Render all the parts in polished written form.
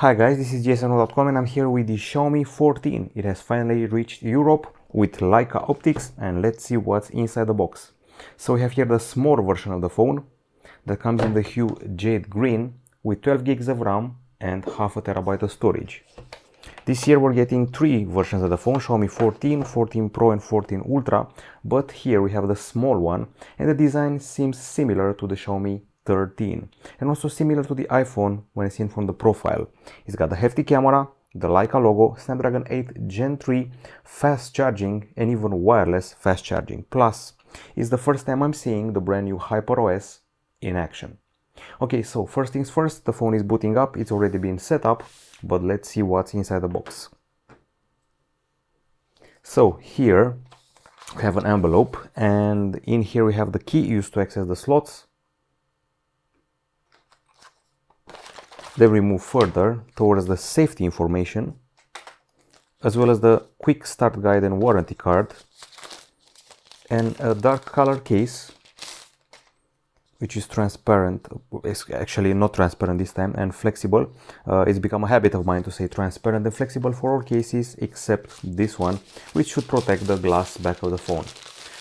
Hi guys, this is GSMDome and I'm here with the Xiaomi 14. It has finally reached Europe with Leica optics, and let's see what's inside the box. So we have here the small version of the phone that comes in the hue jade green with 12 gigs of RAM and half a terabyte of storage. This year we're getting three versions of the phone: Xiaomi 14, 14 Pro and 14 Ultra, but here we have the small one and the design seems similar to the Xiaomi 13 and also similar to the iPhone when seen from the profile. It's got the hefty camera, the Leica logo, Snapdragon 8 Gen 3, fast charging and even wireless fast charging. Plus, it's the first time I'm seeing the brand new HyperOS in action. Okay, so first things first, the phone is booting up. It's already been set up, but let's see what's inside the box. So here we have an envelope, and in here we have the key used to access the slots. Then we move further towards the safety information, as well as the quick start guide and warranty card, and a dark color case which is transparent. It's actually not transparent this time, and flexible. It's become a habit of mine to say transparent and flexible for all cases except this one, which should protect the glass back of the phone.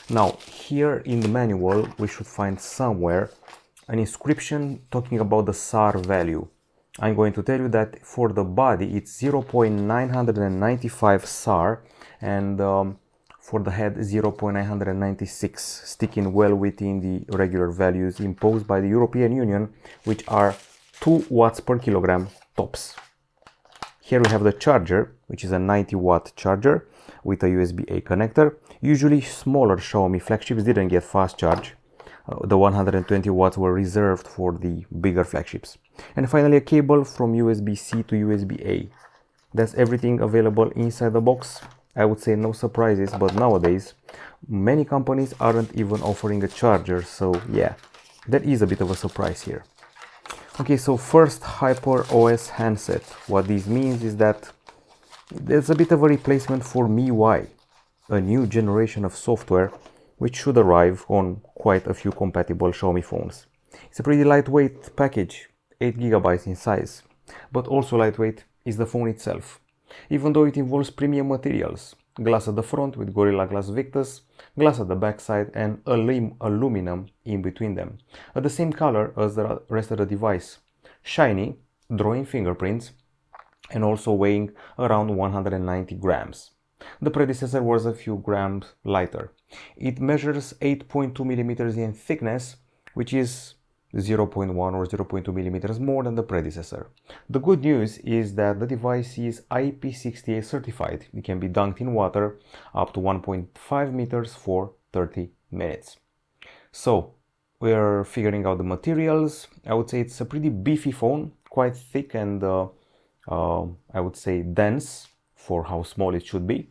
Now here in the manual we should find somewhere an inscription talking about the SAR value. I'm going to tell you that for the body it's 0.995 SAR, and for the head 0.996, sticking well within the regular values imposed by the European Union, which are 2 watts per kilogram tops. Here we have the charger, which is a 90 watt charger with a USB-A connector. Usually smaller Xiaomi flagships didn't get fast charge. The 120 watts were reserved for the bigger flagships. And finally a cable from USB-C to USB-A. That's everything available inside the box. I would say no surprises, but nowadays many companies aren't even offering a charger, so yeah, that is a bit of a surprise here. Okay, so first, HyperOS handset. What this means is that there's a bit of a replacement for MIUI, a new generation of software which should arrive on quite a few compatible Xiaomi phones. It's a pretty lightweight package, 8 GB in size, but also lightweight is the phone itself. Even though it involves premium materials, glass at the front with Gorilla Glass Victus, glass at the backside and aluminum in between them, at the same color as the rest of the device, shiny, drawing fingerprints, and also weighing around 190 grams. The predecessor was a few grams lighter. It measures 8.2 millimeters in thickness, which is 0.1 or 0.2 millimeters more than the predecessor. The good news is that the device is IP68 certified. It can be dunked in water up to 1.5 meters for 30 minutes. So we're figuring out the materials. I would say it's a pretty beefy phone, quite thick and I would say dense for how small it should be.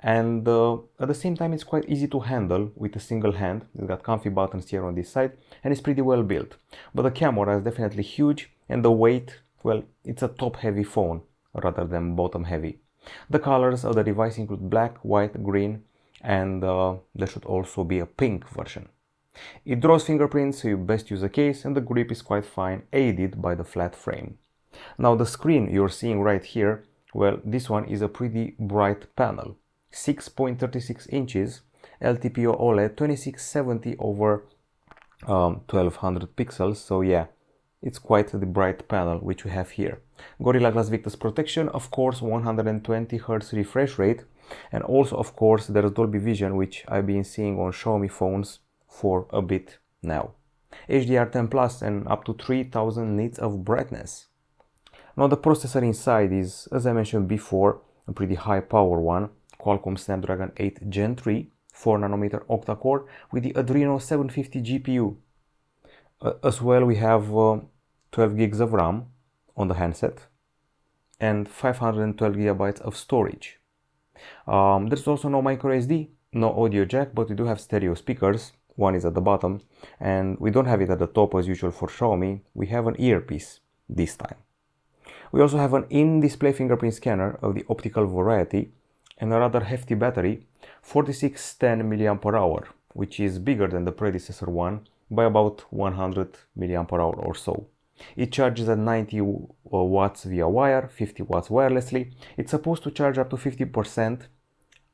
And at the same time it's quite easy to handle with a single hand. It's got comfy buttons here on this side and it's pretty well built. But the camera is definitely huge, and the weight, well, it's a top heavy phone rather than bottom heavy. The colors of the device include black, white, green, and there should also be a pink version. It draws fingerprints, so you best use a case, and the grip is quite fine, aided by the flat frame. Now the screen you're seeing right here, well, this one is a pretty bright panel. 6.36 inches, LTPO OLED 2670 over 1200 pixels, so yeah, it's quite the bright panel which we have here. Gorilla Glass Victus protection, of course, 120 Hz refresh rate, and also of course there's Dolby Vision, which I've been seeing on Xiaomi phones for a bit now. HDR10 Plus and up to 3000 nits of brightness. Now the processor inside is, as I mentioned before, a pretty high power one. Qualcomm Snapdragon 8 Gen 3 4nm octa-core with the Adreno 750 GPU. As well, we have 12 gigs of RAM on the handset and 512 GB of storage. There's also no microSD, no audio jack, but we do have stereo speakers. One is at the bottom, and we don't have it at the top as usual for Xiaomi. We have an earpiece this time. We also have an in-display fingerprint scanner of the optical variety, and a rather hefty battery, 4610 mAh, which is bigger than the predecessor one by about 100 mAh or so. It charges at 90 watts via wire, 50 watts wirelessly. It's supposed to charge up to 50%,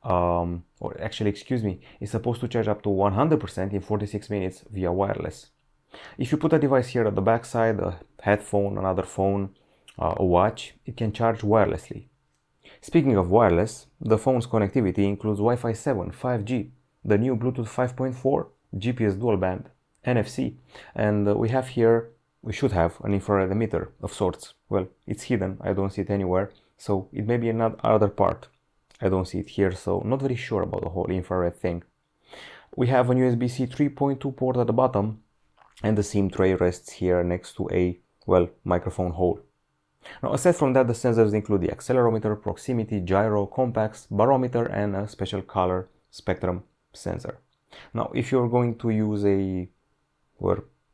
or actually, excuse me, it's supposed to charge up to 100% in 46 minutes via wireless. If you put a device here at the back side, a headphone, another phone, a watch, it can charge wirelessly. Speaking of wireless, the phone's connectivity includes Wi-Fi 7, 5G, the new Bluetooth 5.4, GPS dual band, NFC, and we should have an infrared emitter of sorts. Well, it's hidden, I don't see it anywhere, so it may be another part. I don't see it here, so not very sure about the whole infrared thing. We have a USB-C 3.2 port at the bottom, and the SIM tray rests here next to a, well, microphone hole. Now, aside from that, the sensors include the accelerometer, proximity, gyro, compacts, barometer, and a special color spectrum sensor. Now, if you're going to use a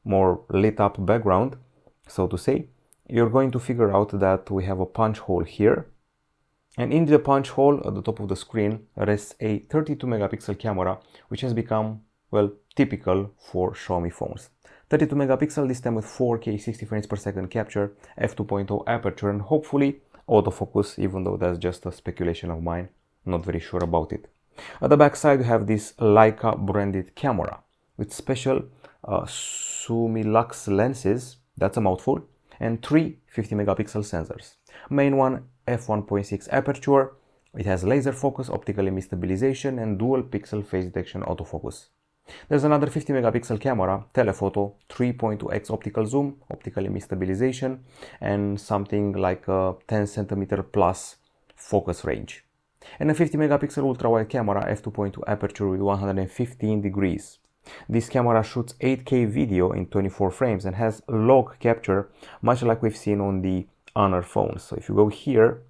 more lit up background, so to say, you're going to figure out that we have a punch hole here. And in the punch hole at the top of the screen rests a 32 megapixel camera, which has become, well, typical for Xiaomi phones. 32 megapixel, this time with 4K 60 frames per second capture, f2.0 aperture, and hopefully autofocus, even though that's just a speculation of mine, not very sure about it. At the back side, we have this Leica branded camera with special Sumilux lenses, that's a mouthful, and 3 50 megapixel sensors. Main one, f1.6 aperture, it has laser focus, optical image stabilization, and dual pixel face detection autofocus. There's another 50 megapixel camera, telephoto, 3.2x optical zoom, optical image stabilization, and something like a 10 centimeter plus focus range. And a 50 megapixel ultra wide camera, f2.2 aperture with 115 degrees. This camera shoots 8K video in 24 frames and has log capture, much like we've seen on the Honor phones. So if you go here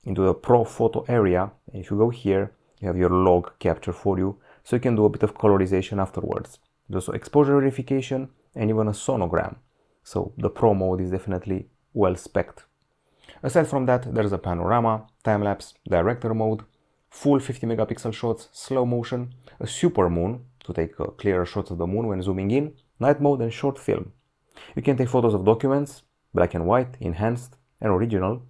into the Pro Photo area, and if you go here, you have your log capture for you, so you can do a bit of colorization afterwards. There's also exposure verification and even a sonogram. So the Pro mode is definitely well spec'd. Aside from that, there's a panorama, time-lapse, director mode, full 50 megapixel shots, slow motion, a super moon to take clearer shots of the moon when zooming in, night mode, and short film. You can take photos of documents, black and white, enhanced, and original.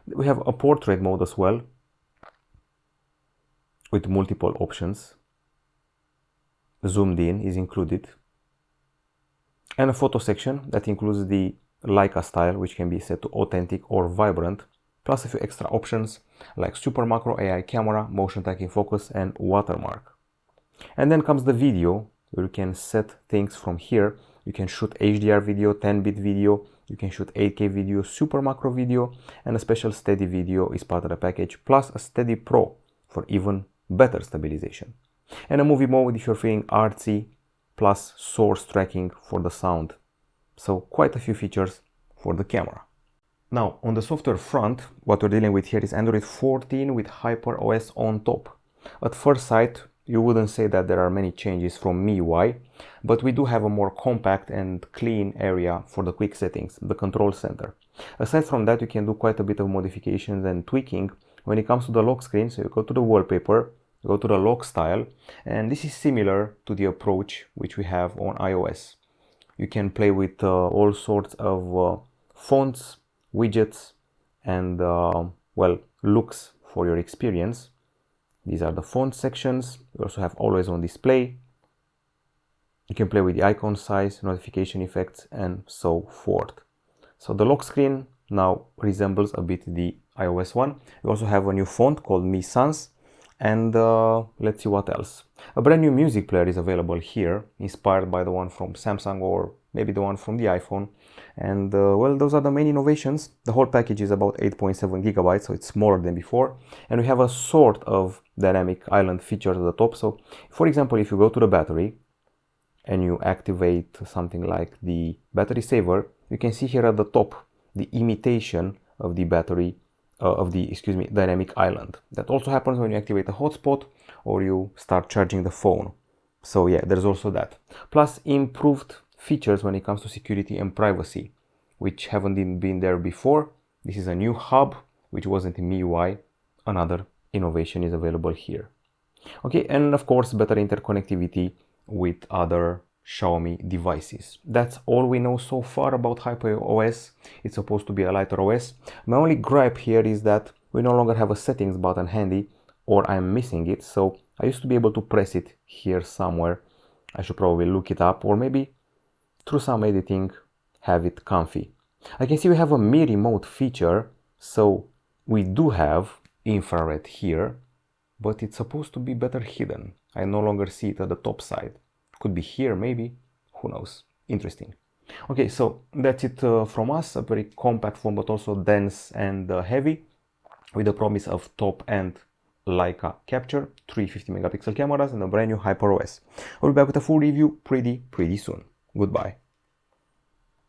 We have a portrait mode as well, with multiple options. Zoomed in is included. And a photo section that includes the Leica style, which can be set to authentic or vibrant, plus a few extra options like super macro AI camera, motion tracking focus, and watermark. And then comes the video, where you can set things from here. You can shoot HDR video, 10-bit video, you can shoot 8K video, super macro video, and a special steady video is part of the package, plus a steady pro for even better stabilization. And a movie mode if you're feeling artsy, plus source tracking for the sound. So quite a few features for the camera. Now, on the software front, what we're dealing with here is Android 14 with HyperOS on top. At first sight, you wouldn't say that there are many changes from MIUI, but we do have a more compact and clean area for the quick settings, the control center. Aside from that, you can do quite a bit of modifications and tweaking when it comes to the lock screen. So you go to the wallpaper, go to the lock style, and this is similar to the approach which we have on iOS. You can play with all sorts of fonts, widgets, and well, looks for your experience. These are the font sections. We also have always on display. You can play with the icon size, notification effects, and so forth. So the lock screen now resembles a bit the iOS one. We also have a new font called Mi Sans, and let's see what else. A brand new music player is available here, inspired by the one from Samsung or maybe the one from the iPhone. And well, those are the main innovations. The whole package is about 8.7 gigabytes, so it's smaller than before. And we have a sort of dynamic island feature at the top. So for example, if you go to the battery and you activate something like the battery saver, you can see here at the top the imitation of the battery dynamic island. That also happens when you activate a hotspot or you start charging the phone. So yeah, there's also that. Plus improved features when it comes to security and privacy, which haven't been there before. This is a new hub, which wasn't in MIUI. Another innovation is available here. Okay, and of course, better interconnectivity with other Xiaomi devices. That's all we know so far about HyperOS. It's supposed to be a lighter OS. My only gripe here is that we no longer have a settings button handy, or I'm missing it. So I used to be able to press it here somewhere. I should probably look it up, or maybe through some editing have it comfy. I can see we have a Mi remote feature, so we do have infrared here, but it's supposed to be better hidden. I no longer see it at the top side. Could be here maybe, who knows. Interesting. Okay, so that's it from us. A very compact phone, but also dense and heavy, with the promise of top-end Leica capture, 350 megapixel cameras, and a brand new HyperOS. I'll be back with a full review pretty soon. Goodbye.